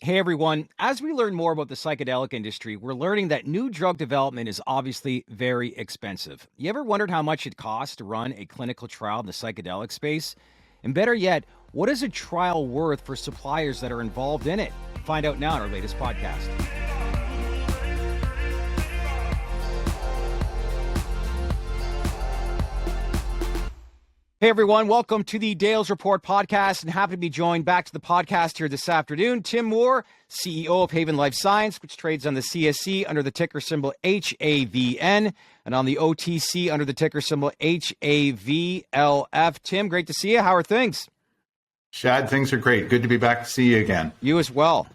Hey everyone, as we learn more about the psychedelic industry, we're learning that new drug development is obviously very expensive. You ever wondered how much it costs to run a clinical trial in the psychedelic space? And better yet, what is a trial worth for suppliers that are involved in it? Find out now in our latest podcast. Hey everyone, welcome to the Dales Report podcast, and happy to be joined back to the podcast here this afternoon. Tim Moore, CEO of HAVN Life Sciences, which trades on the CSE under the ticker symbol HAVN and on the OTC under the ticker symbol HAVLF. Tim, great to see you. How are things? Shad, things are great. Good to be back to see you again. You as well.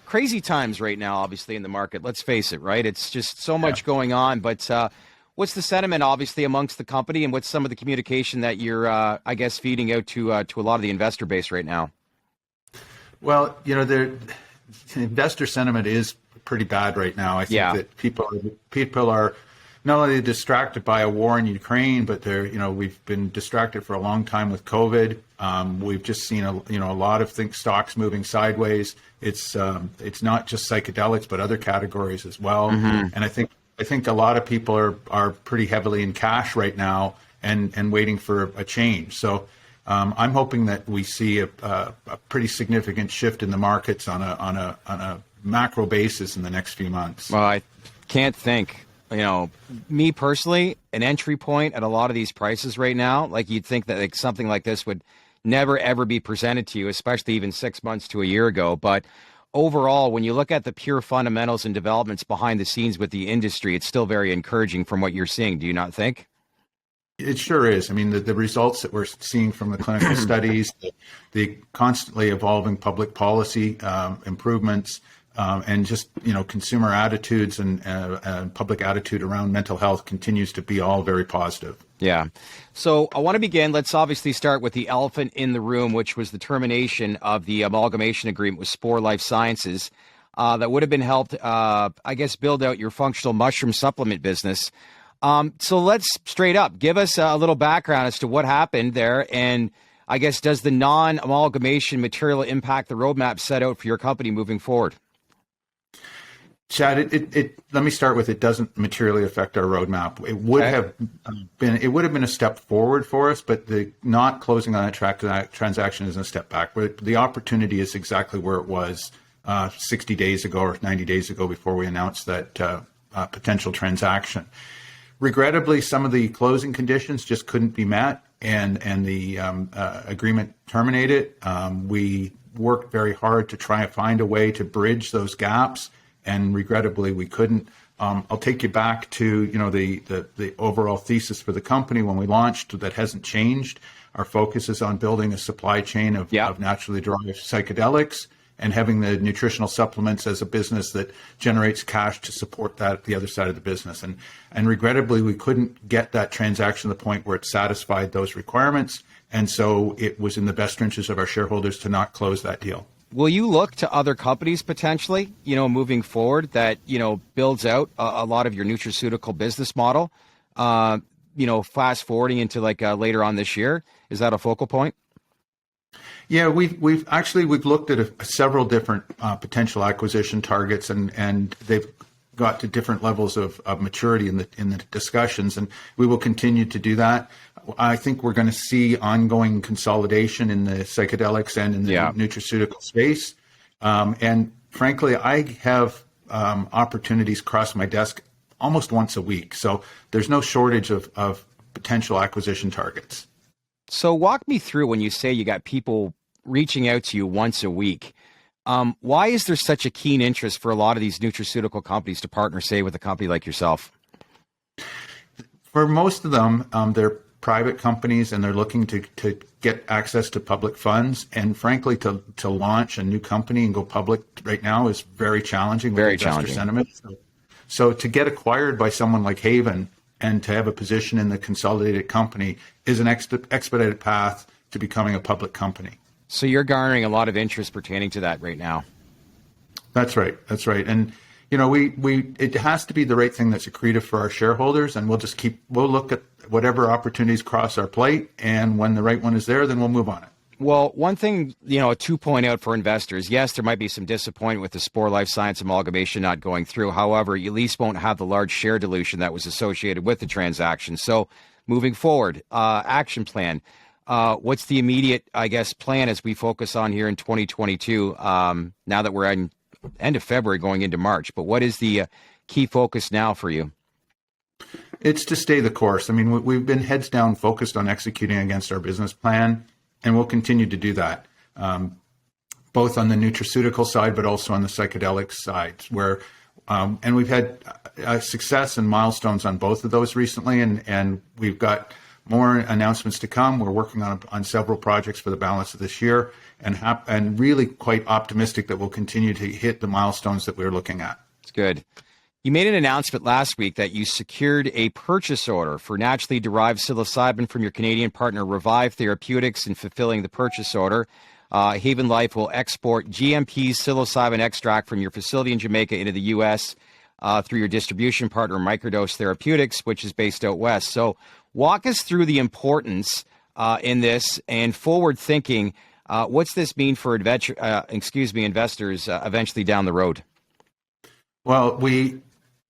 Crazy times right now, obviously, in the market. Let's face it, right? It's just so much going on, but what's the sentiment, obviously, amongst the company, and what's some of the communication that you're, I guess, feeding out to a lot of the investor base right now? Well, the investor sentiment is pretty bad right now. I think that people are not only distracted by a war in Ukraine, but we've been distracted for a long time with COVID. We've just seen a lot of stocks moving sideways. It's not just psychedelics, but other categories as well. Mm-hmm. And I think a lot of people are pretty heavily in cash right now and waiting for a change. So I'm hoping that we see a pretty significant shift in the markets on a macro basis in the next few months. Well, I can't think. Me personally, an entry point at a lot of these prices right now, like you'd think that something like this would never ever be presented to you, especially even 6 months to a year ago. But overall, when you look at the pure fundamentals and developments behind the scenes with the industry, it's still very encouraging from what you're seeing. Do you not think? It sure is. I mean, the results that we're seeing from the clinical studies, the constantly evolving public policy improvements, and just, consumer attitudes and public attitude around mental health continues to be all very positive. Yeah. So I want to begin. Let's obviously start with the elephant in the room, which was the termination of the amalgamation agreement with Spore Life Sciences that would have been helped, build out your functional mushroom supplement business. So let's straight up give us a little background as to what happened there. And I guess, does the non-amalgamation material impact the roadmap set out for your company moving forward? Chad, let me start with, it doesn't materially affect our roadmap. It would have been a step forward for us, but the not closing on that transaction is a step back. But the opportunity is exactly where it was 60 days ago or 90 days ago before we announced that potential transaction. Regrettably, some of the closing conditions just couldn't be met, and the agreement terminated. We worked very hard to try and find a way to bridge those gaps, and regrettably we couldn't. I'll take you back to the overall thesis for the company when we launched. That hasn't changed. Our focus is on building a supply chain of naturally derived psychedelics and having the nutritional supplements as a business that generates cash to support that, the other side of the business. And regrettably, we couldn't get that transaction to the point where it satisfied those requirements. And so it was in the best interest of our shareholders to not close that deal. Will you look to other companies potentially, moving forward that, builds out a lot of your nutraceutical business model, fast forwarding into later on this year? Is that a focal point? Yeah, we've looked at several different potential acquisition targets, and they've got to different levels of maturity in the discussions, and we will continue to do that. I think we're going to see ongoing consolidation in the psychedelics and in the nutraceutical space. And frankly, I have opportunities cross my desk almost once a week, so there's no shortage of potential acquisition targets. So walk me through when you say you got people reaching out to you once a week. Why is there such a keen interest for a lot of these nutraceutical companies to partner, say, with a company like yourself? For most of them, they're private companies, and they're looking to get access to public funds. And frankly, to launch a new company and go public right now is very challenging. Very challenging. Sentiment. So to get acquired by someone like HAVN and to have a position in the consolidated company is an expedited path to becoming a public company. So you're garnering a lot of interest pertaining to that right now. That's right. And it has to be the right thing that's accretive for our shareholders, and we'll look at whatever opportunities cross our plate, and when the right one is there, then we'll move on it. Well, one thing, to point out for investors, yes, there might be some disappointment with the Spore Life Science amalgamation not going through. However, you at least won't have the large share dilution that was associated with the transaction. So moving forward, action plan. What's the immediate, I guess, plan as we focus on here in 2022, now that we're in end of February going into March? But what is the key focus now for you? It's to stay the course. I mean, we've been heads down focused on executing against our business plan, and we'll continue to do that, both on the nutraceutical side, but also on the psychedelic side, and we've had success and milestones on both of those recently, and we've got more announcements to come. We're working on several projects for the balance of this year, and really quite optimistic that we'll continue to hit the milestones that we're looking at. It's good. You made an announcement last week that you secured a purchase order for naturally derived psilocybin from your Canadian partner Revive Therapeutics. In fulfilling the purchase order, HAVN Life will export GMP psilocybin extract from your facility in Jamaica into the U.S. Through your distribution partner Mycrodose Therapeutics, which is based out west. So walk us through the importance in this and forward thinking. What's this mean for investors eventually down the road? Well,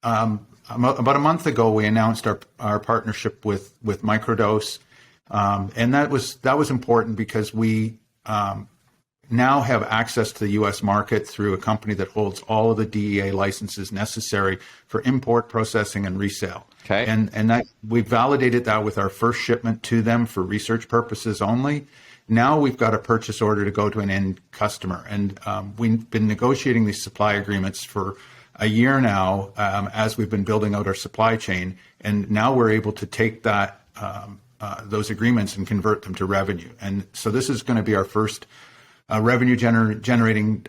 about a month ago, we announced our partnership with Mycrodose, and that was important because we now have access to the U.S. market through a company that holds all of the DEA licenses necessary for import, processing, and resale. Okay. And that we validated that with our first shipment to them for research purposes only. Now we've got a purchase order to go to an end customer, and we've been negotiating these supply agreements for a year now, as we've been building out our supply chain, and now we're able to take those agreements and convert them to revenue. And so this is going to be our first revenue generating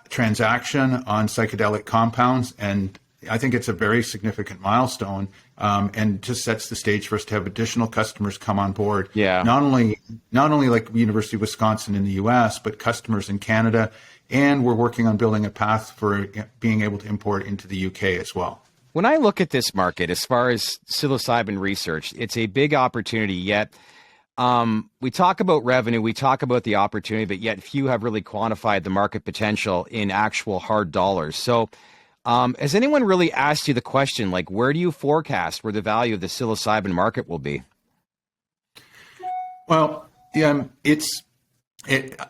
transaction on psychedelic compounds, and I think it's a very significant milestone, and just sets the stage for us to have additional customers come on board. Yeah. Not only like University of Wisconsin in the U.S., but customers in Canada. And we're working on building a path for being able to import into the UK as well. When I look at this market, as far as psilocybin research, it's a big opportunity, yet we talk about revenue, we talk about the opportunity, but yet few have really quantified the market potential in actual hard dollars. So has anyone really asked you the question, like, where do you forecast where the value of the psilocybin market will be? Well, yeah,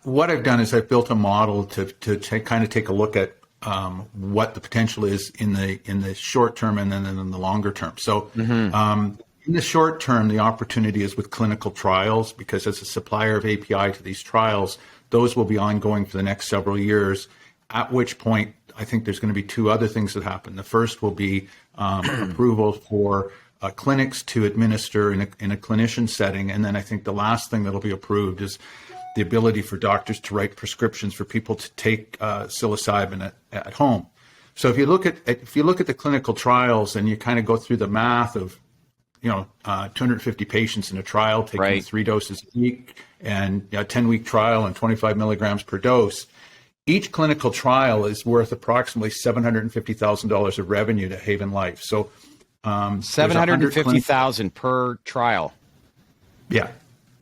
what I've done is I've built a model to kind of take a look at what the potential is in the short term and then in the longer term. So in the short term, the opportunity is with clinical trials, because as a supplier of API to these trials, those will be ongoing for the next several years, at which point I think there's going to be two other things that happen. The first will be approval for clinics to administer in a clinician setting. And then I think the last thing that'll be approved is the ability for doctors to write prescriptions for people to take psilocybin at home. So if you look at the clinical trials and you kind of go through the math of 250 patients in a trial taking right. 3 doses a week, and a 10-week trial and 25 milligrams per dose, each clinical trial is worth approximately $750,000 of revenue to HAVN Life. So $750,000 per trial. Yeah.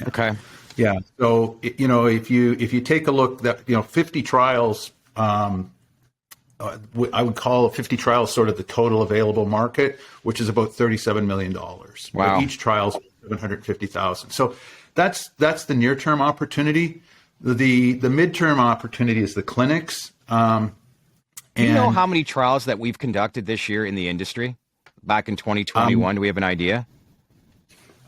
Okay. Yeah. So, if you take a look, that 50 trials, I would call 50 trials sort of the total available market, which is about $37 million. Wow. Each trial is $750,000. So that's the near term opportunity. The midterm opportunity is the clinics. Do you know how many trials that we've conducted this year in the industry? Back in 2021, do we have an idea?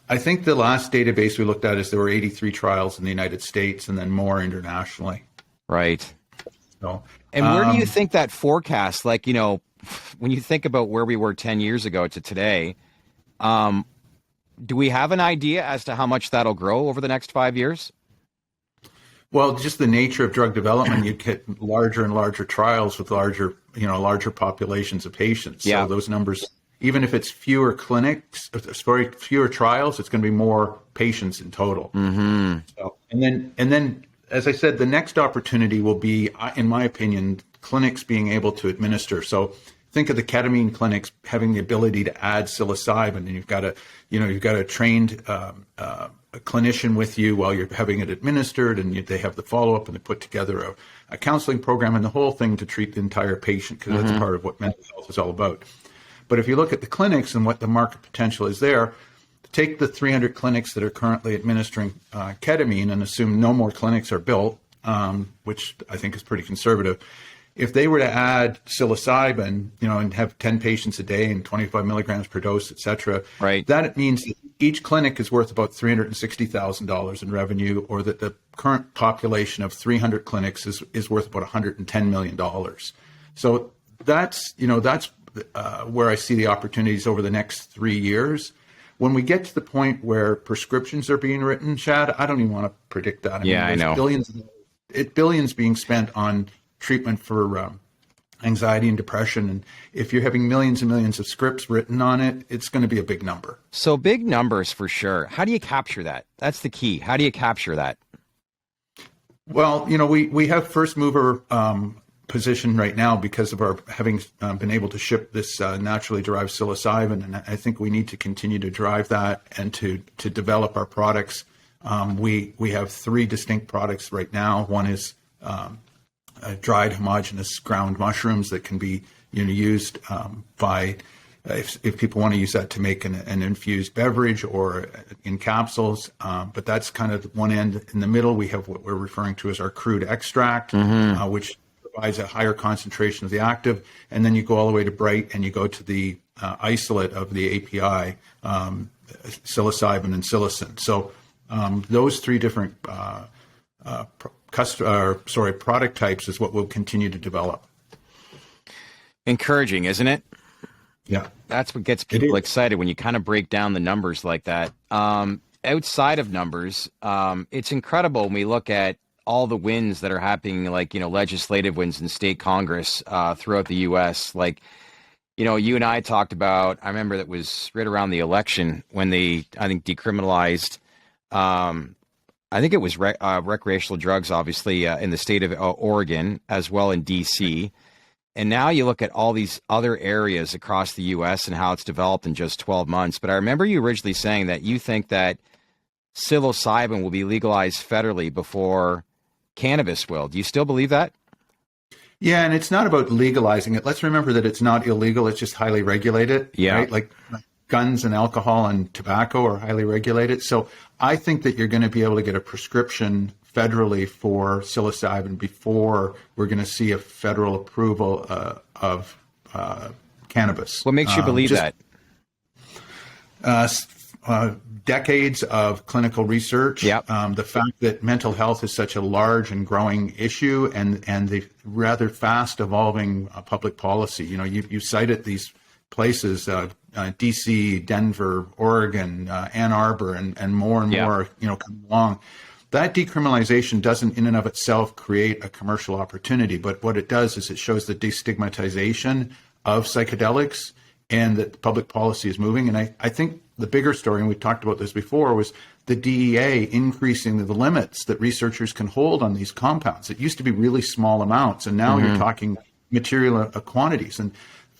I think the last database we looked at is there were 83 trials in the United States and then more internationally. Right. So, and where do you think that forecast, like, when you think about where we were 10 years ago to today, do we have an idea as to how much that'll grow over the next 5 years? Well, just the nature of drug development, you get larger and larger trials with larger populations of patients. Yeah. So those numbers, even if it's fewer trials, it's going to be more patients in total. Mm-hmm. So, and then, as I said, the next opportunity will be, in my opinion, clinics being able to administer. So think of the ketamine clinics having the ability to add psilocybin, and you've got a trained a clinician with you while you're having it administered, and they have the follow-up, and they put together a counseling program and the whole thing to treat the entire patient, because that's part of what mental health is all about. But if you look at the clinics and what the market potential is there, take the 300 clinics that are currently administering ketamine and assume no more clinics are built, which I think is pretty conservative. If they were to add psilocybin, and have 10 patients a day and 25 milligrams per dose, et cetera, right, that means that each clinic is worth about $360,000 in revenue, or that the current population of 300 clinics is worth about $110 million. So that's where I see the opportunities over the next 3 years. When we get to the point where prescriptions are being written, Chad, I don't even want to predict that. I know. Billions being spent on treatment for anxiety and depression. And if you're having millions and millions of scripts written on it, it's going to be a big number. So big numbers for sure. How do you capture that? That's the key. How do you capture that? Well, we have first mover position right now because of our having been able to ship this naturally derived psilocybin. And I think we need to continue to drive that and to develop our products. We have 3 distinct products right now. One is dried homogeneous ground mushrooms that can be used by if people want to use that to make an infused beverage or in capsules. But that's kind of one end. In the middle, we have what we're referring to as our crude extract, which provides a higher concentration of the active. And then you go all the way to bright and you go to the isolate of the API, psilocybin and psilocin. So those 3 different product types is what we'll continue to develop. Encouraging, isn't it? Yeah. That's what gets people excited when you kind of break down the numbers like that. Outside of numbers, it's incredible when we look at all the wins that are happening, like, legislative wins in state Congress throughout the U.S. Like, you and I talked about, I remember that was right around the election when they, I think, decriminalized I think it was recreational drugs, obviously, in the state of Oregon, as well in D.C. And now you look at all these other areas across the U.S. and how it's developed in just 12 months. But I remember you originally saying that you think that psilocybin will be legalized federally before cannabis will. Do you still believe that? Yeah, and it's not about legalizing it. Let's remember that it's not illegal. It's just highly regulated. Yeah. Right? Like guns and alcohol and tobacco are highly regulated. So I think that you're going to be able to get a prescription federally for psilocybin before we're going to see a federal approval of cannabis. What makes you believe that? Decades of clinical research. Yep. The fact that mental health is such a large and growing issue, and the rather fast evolving public policy. You cited these places, D.C., Denver, Oregon, Ann Arbor, and more come along. That decriminalization doesn't in and of itself create a commercial opportunity, but what it does is it shows the destigmatization of psychedelics and that public policy is moving. And I think the bigger story, and we talked about this before, was the DEA increasing the limits that researchers can hold on these compounds. It used to be really small amounts, and now you're talking material quantities. And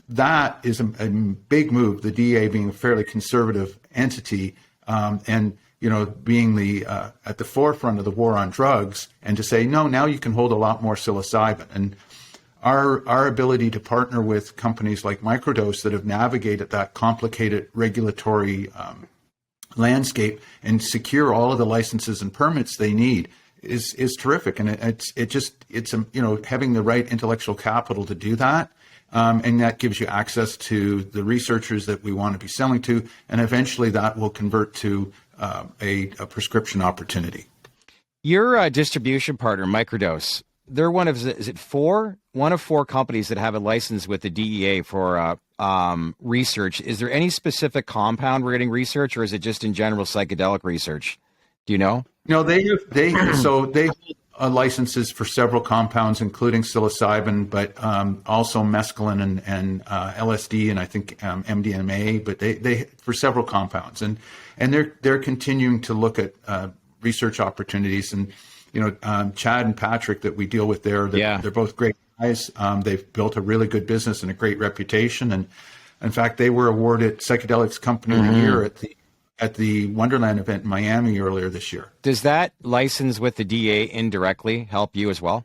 that is a big move, the DEA being a fairly conservative entity, and being the at the forefront of the war on drugs, and to say, no, now you can hold a lot more psilocybin. And our ability to partner with companies like Mycrodose that have navigated that complicated regulatory landscape and secure all of the licenses and permits they need is terrific. And it's having the right intellectual capital to do that. And that gives you access to the researchers that we want to be selling to, and eventually that will convert to a prescription opportunity. Your distribution partner, Mycrodose, they're one of four companies that have a license with the DEA for research. Is there any specific compound we're getting research, or is it just in general psychedelic research? Do you know? No, they hold licenses for several compounds, including psilocybin, but also mescaline and LSD, and I think MDMA. But they for several compounds, and they're continuing to look at research opportunities. And Chad and Patrick that we deal with there, they're both great guys. They've built a really good business and a great reputation. And in fact, they were awarded Psychedelics Company of the Year at the at the Wonderland event in Miami earlier this year. Does that license with the DA indirectly help you as well?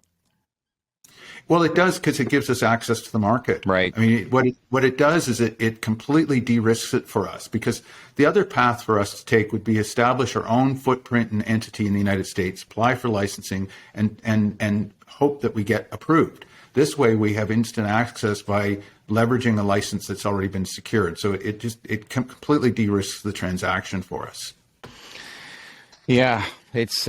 Well, it does, because it gives us access to the market. Right. I mean, what it does is it completely de-risks it for us, because the other path for us to take would be establish our own footprint and entity in the United States, apply for licensing, and hope that we get approved. This way, we have instant access by leveraging a license that's already been secured. So it completely de-risks the transaction for us. Yeah, it's.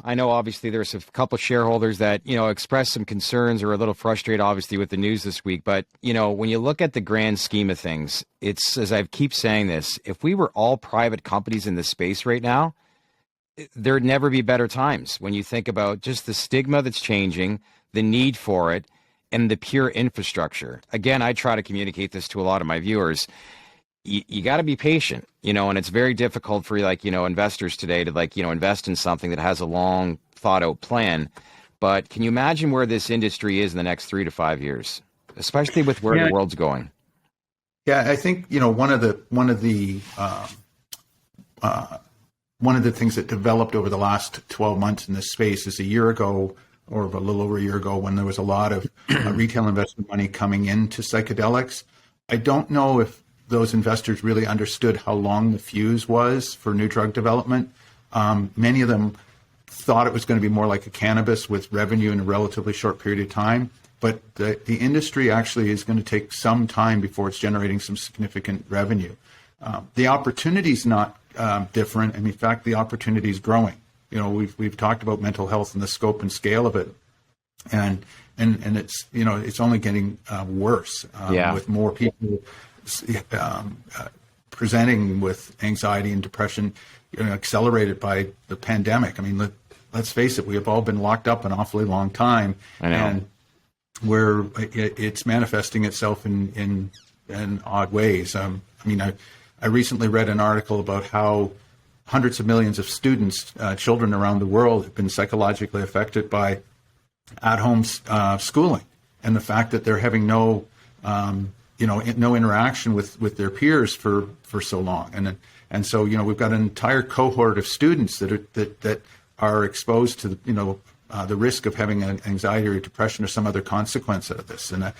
I know obviously there's a couple of shareholders that, expressed some concerns or a little frustrated obviously with the news this week. But, when you look at the grand scheme of things, it's, as I keep saying this, if we were all private companies in this space right now, there'd never be better times when you think about just the stigma that's changing, the need for it, and the pure infrastructure. Again, I try to communicate this to a lot of my viewers. You got to be patient, and it's very difficult for investors today to invest in something that has a long thought out plan. But can you imagine where this industry is in the next 3 to 5 years, especially with where the world's going? Yeah, I think, one of the things that developed over the last 12 months in this space is a year ago, or a little over a year ago, when there was a lot of retail investment money coming into psychedelics. I don't know if those investors really understood how long the fuse was for new drug development. Many of them thought it was going to be more like a cannabis with revenue in a relatively short period of time. But the industry actually is going to take some time before it's generating some significant revenue. The opportunity is not different. And in fact, the opportunity is growing. We've talked about mental health and the scope and scale of it. And it's, it's only getting worse with more people presenting with anxiety and depression, accelerated by the pandemic. I mean, let's face it, we have all been locked up an awfully long time, and where it's manifesting itself in odd ways. I recently read an article about how hundreds of millions of students, children around the world, have been psychologically affected by at-home schooling, and the fact that they're having no interaction with their peers for so long, and so we've got an entire cohort of students that are exposed to the risk of having an anxiety or depression or some other consequence of this, and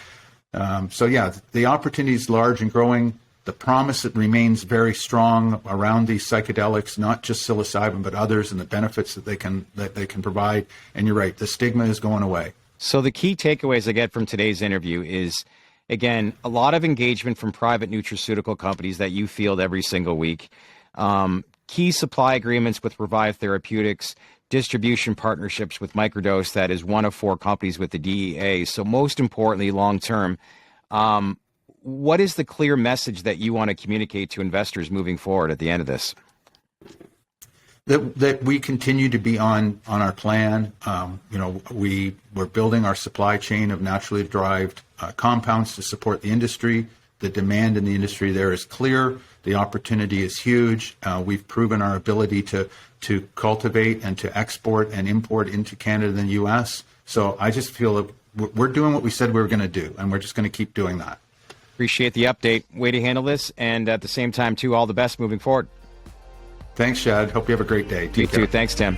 the opportunity is large and growing. The promise that remains very strong around these psychedelics, not just psilocybin but others, and the benefits that they can provide. And you're right, the stigma is going away. So the key takeaways I get from today's interview is, again, a lot of engagement from private nutraceutical companies that you field every single week. Key supply agreements with Revive Therapeutics, distribution partnerships with Mycrodose, that is one of 4 companies with the DEA. So most importantly, long term, what is the clear message that you want to communicate to investors moving forward at the end of this? That we continue to be on our plan. We're building our supply chain of naturally derived compounds to support the industry. The demand in the industry there is clear. The opportunity is huge. We've proven our ability to cultivate and to export and import into Canada and the U.S. So I just feel that we're doing what we said we were going to do, and we're just going to keep doing that. Appreciate the update. Way to handle this, and at the same time, too, all the best moving forward. Thanks, Shad. Hope you have a great day. You too. Thanks, Tim.